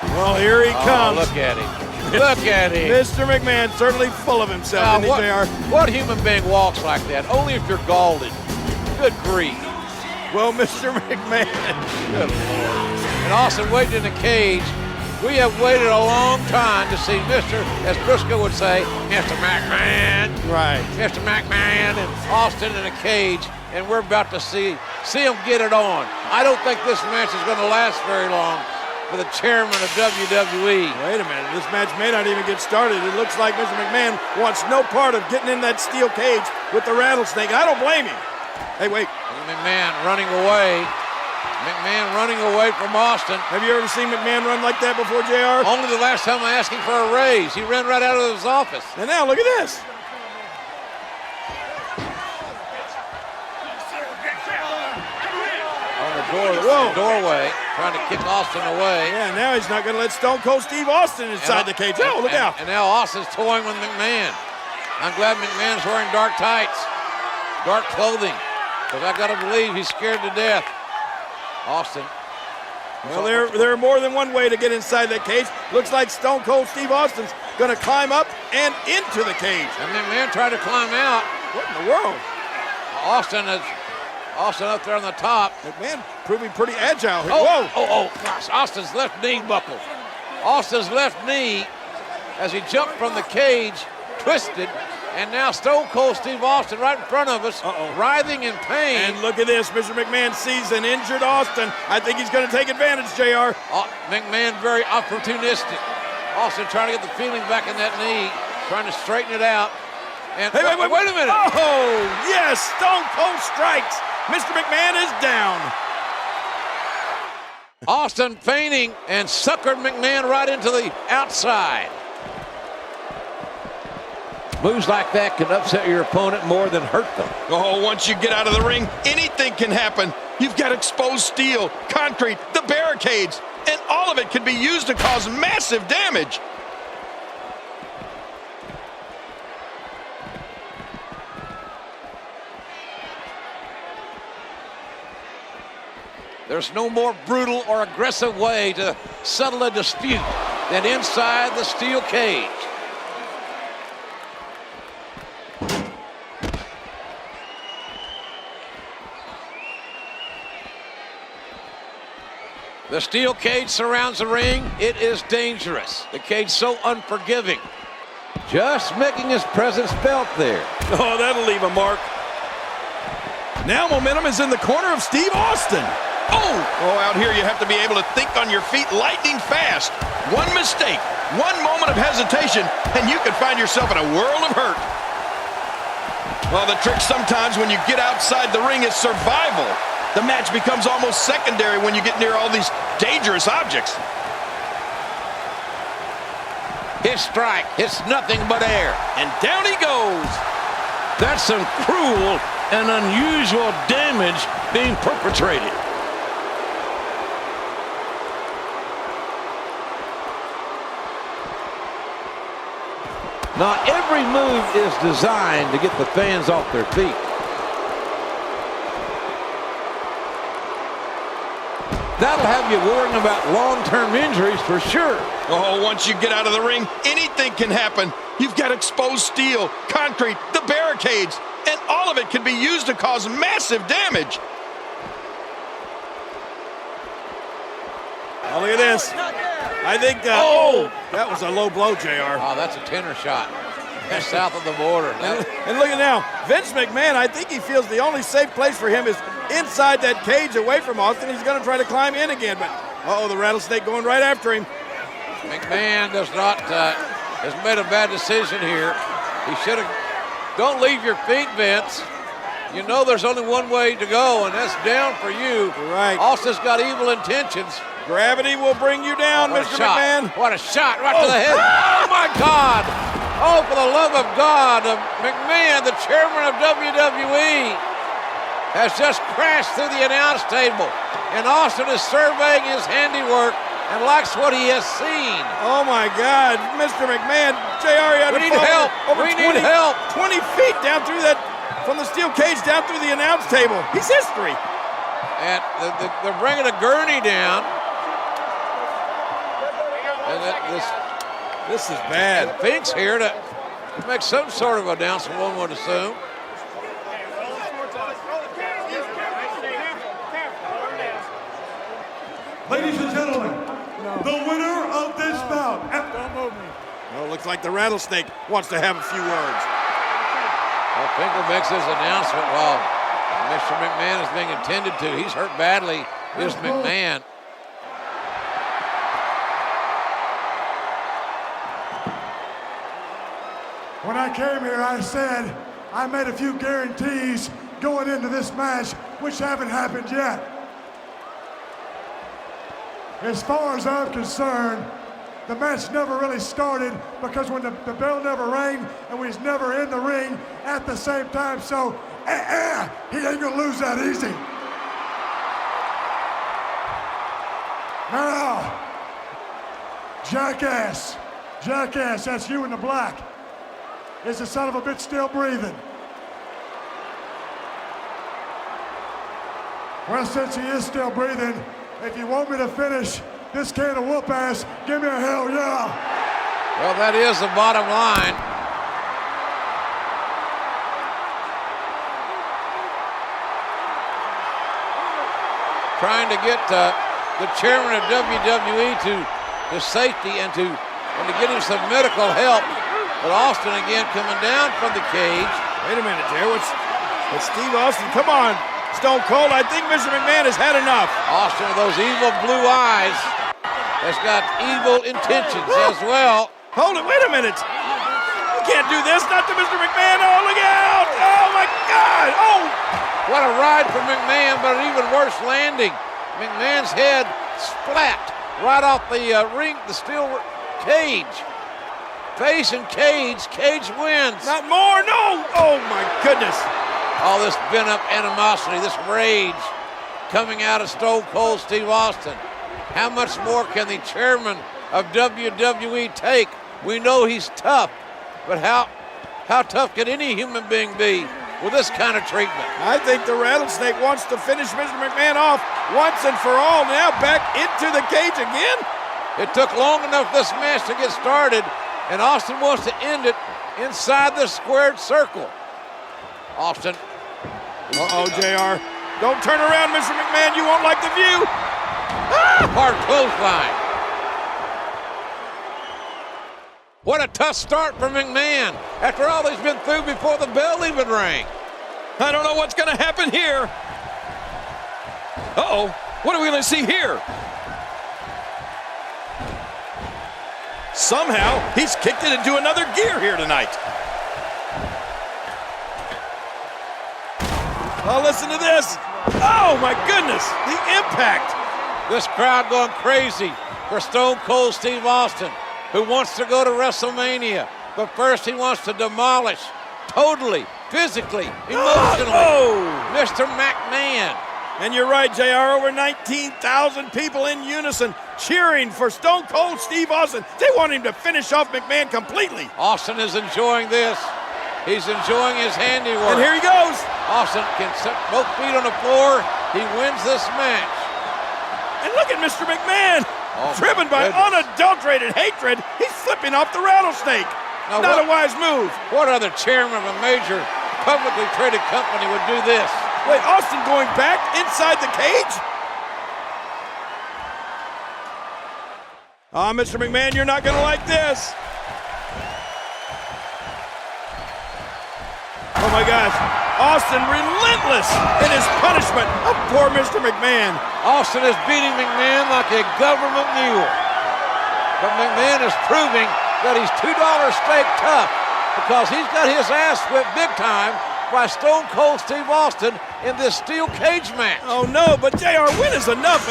Well, here he comes. Look at him. Look at him. Mr. McMahon certainly full of himself, isn't he, JR? What human being walks like that? Only if you're galled. Good grief. Well, Mr. McMahon. Good Lord. And Austin waiting in the cage. We have waited a long time to see Mr., as Briscoe would say, Mr. McMahon. Right. Mr. McMahon and Austin in a cage, and we're about to see him get it on. I don't think this match is going to last very long for the chairman of WWE. Wait a minute, this match may not even get started. It looks like Mr. McMahon wants no part of getting in that steel cage with the rattlesnake. I don't blame him. Hey, wait. McMahon running away. McMahon running away from Austin. Have you ever seen McMahon run like that before, JR? Only the last time I asked him for a raise. He ran right out of his office. And now, look at this. On the doorway, trying to kick Austin away. Yeah, now he's not going to let Stone Cold Steve Austin inside the cage. Oh, look out. And now Austin's toying with McMahon. I'm glad McMahon's wearing dark tights, dark clothing, because I got to believe he's scared to death. Austin. Well, there are more than one way to get inside that cage. Looks like Stone Cold Steve Austin's going to climb up and into the cage. And McMahon tried to climb out. What in the world? Austin up there on the top. McMahon proving pretty agile. Oh, gosh, Austin's left knee buckled. Austin's left knee, as he jumped from the cage, twisted, and now Stone Cold Steve Austin right in front of us, writhing in pain. And look at this, Mr. McMahon sees an injured Austin. I think he's going to take advantage, JR. McMahon very opportunistic. Austin trying to get the feeling back in that knee, trying to straighten it out. And hey, wait a minute. Oh, yes, Stone Cold strikes. Mr. McMahon is down. Austin feigning and suckered McMahon right into the outside. Moves like that can upset your opponent more than hurt them. Oh, once you get out of the ring, anything can happen. You've got exposed steel, concrete, the barricades, and all of it can be used to cause massive damage. There's no more brutal or aggressive way to settle a dispute than inside the steel cage. The steel cage surrounds the ring. It is dangerous. The cage so unforgiving. Just making his presence felt there. Oh, that'll leave a mark. Now momentum is in the corner of Steve Austin. Oh, out here you have to be able to think on your feet lightning fast. One mistake, one moment of hesitation, and you can find yourself in a world of hurt. Well, the trick sometimes when you get outside the ring is survival. The match becomes almost secondary when you get near all these dangerous objects. His strike hits nothing but air. And down he goes. That's some cruel and unusual damage being perpetrated. Not every move is designed to get the fans off their feet. That'll have you worrying about long-term injuries for sure. Oh, once you get out of the ring, anything can happen. You've got exposed steel, concrete, the barricades, and all of it can be used to cause massive damage. Oh, look at this. I think that, that was a low blow, JR. Oh, that's a tenor shot. That's south of the border. And look at now, Vince McMahon, I think he feels the only safe place for him is inside that cage away from Austin. He's going to try to climb in again, but the rattlesnake going right after him. McMahon has made a bad decision here. He should have, don't leave your feet, Vince. You know there's only one way to go, and that's down for you. Right. Austin's got evil intentions. Gravity will bring you down, Mr. McMahon. What a shot right to the head. Oh, my God. Oh, for the love of God. McMahon, the chairman of WWE, has just crashed through the announce table. And Austin is surveying his handiwork and likes what he has seen. Oh, my God. Mr. McMahon, JR, you had to need help. Over we need help. 20 feet down through that, from the steel cage down through the announce table. He's history. And they're bringing a gurney down. This is bad. Fink's here to make some sort of announcement, one would assume. Ladies and gentlemen, the winner of this bout. Well, it looks like the Rattlesnake wants to have a few words. Well, Finkel makes his announcement while Mr. McMahon is being attended to. He's hurt badly, is McMahon. When I came here, I said I made a few guarantees going into this match, which haven't happened yet. As far as I'm concerned, the match never really started because when the bell never rang and we was never in the ring at the same time, so he ain't gonna lose that easy. Now, jackass, that's you in the black. Is the son of a bitch still breathing? Well, since he is still breathing, if you want me to finish this can of whoop ass, give me a hell yeah. Well, that is the bottom line. Trying to get the chairman of WWE to safety and to get him some medical help. But Austin again coming down from the cage. Wait a minute, Jay. What's Steve Austin? Come on, Stone Cold. I think Mr. McMahon has had enough. Austin with those evil blue eyes has got evil intentions as well. Hold it. Wait a minute. You can't do this. Not to Mr. McMahon. Oh, look out. Oh, my God. Oh. What a ride for McMahon, but an even worse landing. McMahon's head splat right off the ring, the steel cage. Face and cage. Cage wins. Not more. No. Oh, my goodness. All this pent-up animosity, this rage coming out of Stone Cold Steve Austin. How much more can the chairman of WWE take? We know he's tough, but how tough can any human being be with this kind of treatment? I think the Rattlesnake wants to finish Mr. McMahon off once and for all. Now back into the cage again. It took long enough this match to get started, and Austin wants to end it inside the squared circle. Austin. Uh-oh, JR. Don't turn around, Mr. McMahon. You won't like the view. Ah! Hard clothesline. What a tough start for McMahon after all he's been through before the bell even rang. I don't know what's going to happen here. Uh-oh. What are we going to see here? Somehow, he's kicked it into another gear here tonight. Oh, listen to this. Oh, my goodness. The impact. This crowd going crazy for Stone Cold Steve Austin, who wants to go to WrestleMania. But first he wants to demolish, totally, physically, emotionally, Mr. McMahon. And you're right, JR. Over 19,000 people in unison cheering for Stone Cold Steve Austin. They want him to finish off McMahon completely. Austin is enjoying this. He's enjoying his handiwork. And here he goes. Austin can set both feet on the floor. He wins this match. And look at Mr. McMahon. Driven by unadulterated hatred, he's flipping off the Rattlesnake. Now Not a wise move. What other chairman of a major publicly traded company would do this? Wait, Austin going back inside the cage? Mr. McMahon, you're not going to like this. Oh my gosh, Austin relentless in his punishment of poor Mr. McMahon. Austin is beating McMahon like a government mule. But McMahon is proving that he's $2 steak tough because he's got his ass whipped big time by Stone Cold Steve Austin in this steel cage match. Oh no, but JR, when is enough?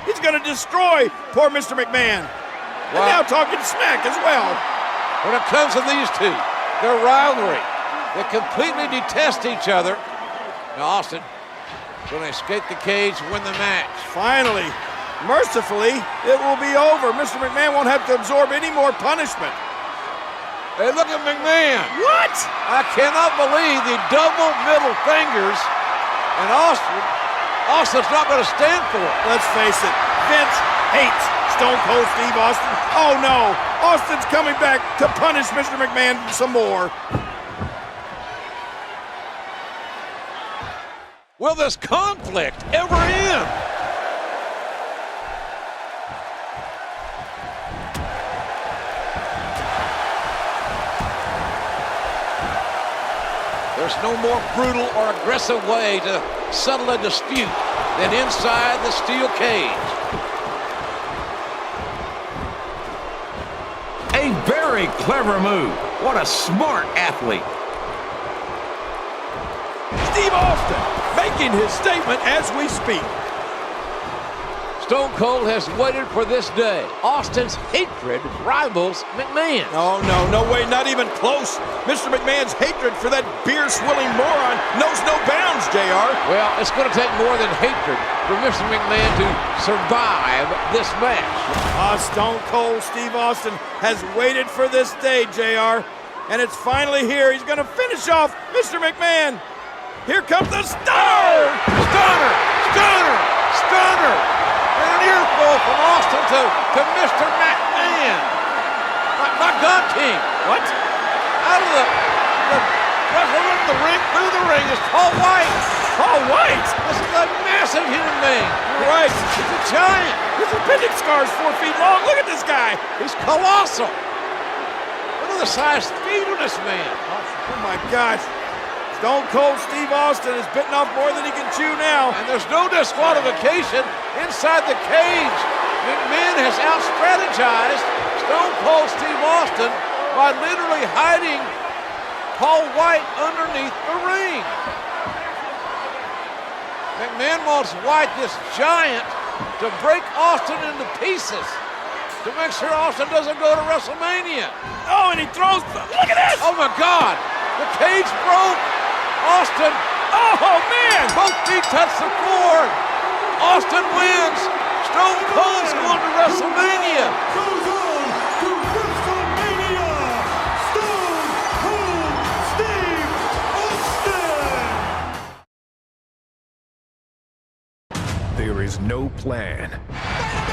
He's going to destroy poor Mr. McMahon. And now talking smack as well. When it comes to these two, their rivalry, they completely detest each other. Now Austin going to escape the cage, win the match. Finally, mercifully, it will be over. Mr. McMahon won't have to absorb any more punishment. Hey, look at McMahon. What? I cannot believe the double middle fingers, and Austin's not going to stand for it. Let's face it, Vince hates Stone Cold Steve Austin. Oh no, Austin's coming back to punish Mr. McMahon some more. Will this conflict ever end? There's no more brutal or aggressive way to settle a dispute than inside the steel cage. A very clever move. What a smart athlete. Steve Austin making his statement as we speak. Stone Cold has waited for this day. Austin's hatred rivals McMahon. Oh, no way, not even close. Mr. McMahon's hatred for that beer-swilling moron knows no bounds, JR. Well, it's going to take more than hatred for Mr. McMahon to survive this match. Stone Cold Steve Austin has waited for this day, JR, and it's finally here. He's going to finish off Mr. McMahon. Here comes the stunner! Stunner! Stunner! Stunner! And an earful from Austin to Mr. McMahon. My God King. What? Out of the wrestler in the ring, through the ring is Paul White. Paul White? This is a massive human being. You're right. He's a giant. His appendix scar is 4 feet long. Look at this guy. He's colossal. Look at the size feet of this man. Oh my gosh. Stone Cold Steve Austin is bitten off more than he can chew now. And there's no disqualification inside the cage. McMahon has out-strategized Stone Cold Steve Austin by literally hiding Paul White underneath the ring. McMahon wants White, this giant, to break Austin into pieces to make sure Austin doesn't go to WrestleMania. Oh, and he throws, look at this! Oh my God, the cage broke. Austin, oh man! Both feet touch the floor. Austin wins. Stone Cold's going to WrestleMania. Goes on to WrestleMania. Stone Cold Steve Austin. There is no plan. Wait a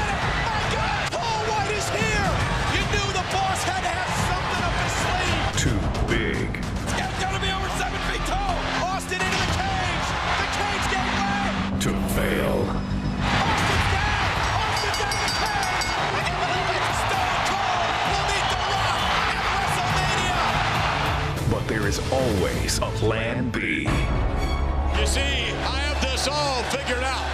minute! My God! Paul White is here! You knew the boss had to have something up his sleeve! Too big. It's gonna be over 7 feet tall! Austin into the cage! The cage gave way! To fail. Austin's down! Austin's in the cage! I can't believe it! Stone Cold will meet The Rock at WrestleMania! But there is always a plan B. You see, I have this all figured out.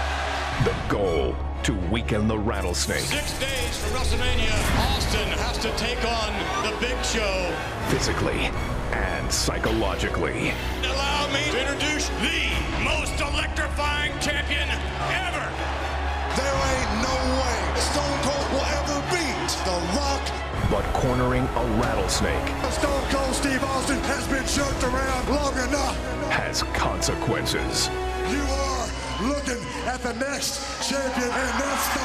The goal to weaken the rattlesnake. 6 days from WrestleMania, Austin has to take on the Big Show. Physically and psychologically. Allow me to introduce the most electrifying champion ever. There ain't no way Stone Cold will ever beat The Rock. But cornering a rattlesnake Stone Cold Steve Austin has been jerked around long enough. has consequences. You are looking at the next champion, and that's the